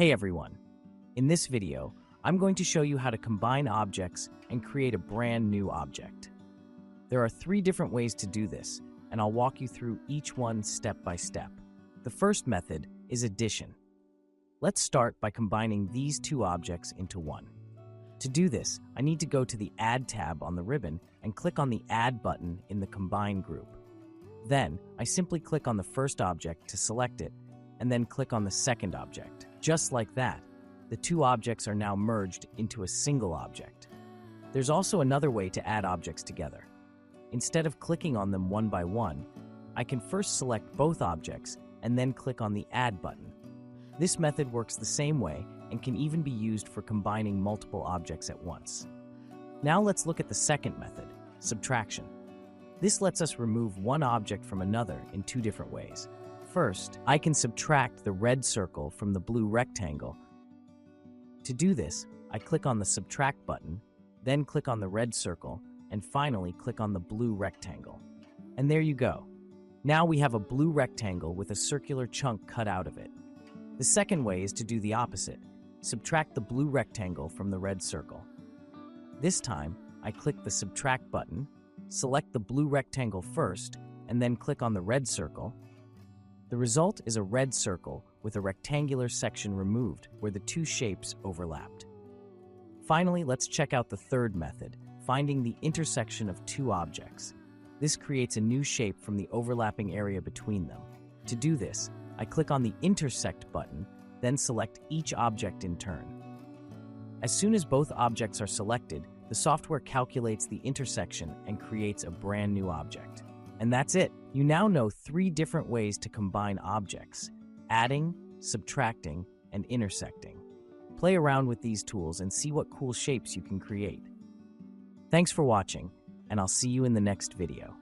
Hey everyone! In this video, I'm going to show you how to combine objects and create a brand new object. There are 3 different ways to do this, and I'll walk you through each one step by step. The first method is addition. Let's start by combining these 2 objects into one. To do this, I need to go to the Add tab on the ribbon and click on the Add button in the Combine group. Then, I simply click on the first object to select it, and then click on the second object. Just like that, the 2 objects are now merged into a single object. There's also another way to add objects together. Instead of clicking on them one by one, I can first select both objects and then click on the Add button. This method works the same way and can even be used for combining multiple objects at once. Now let's look at the second method, subtraction. This lets us remove one object from another in 2 different ways. First, I can subtract the red circle from the blue rectangle. To do this, I click on the Subtract button, then click on the red circle, and finally click on the blue rectangle. And there you go. Now we have a blue rectangle with a circular chunk cut out of it. The second way is to do the opposite. Subtract the blue rectangle from the red circle. This time, I click the Subtract button, select the blue rectangle first, and then click on the red circle. The result is a red circle with a rectangular section removed where the 2 shapes overlapped. Finally, let's check out the third method, finding the intersection of 2 objects. This creates a new shape from the overlapping area between them. To do this, I click on the Intersect button, then select each object in turn. As soon as both objects are selected, the software calculates the intersection and creates a brand new object. And that's it. You now know 3 different ways to combine objects: adding, subtracting, and intersecting. Play around with these tools and see what cool shapes you can create. Thanks for watching, and I'll see you in the next video.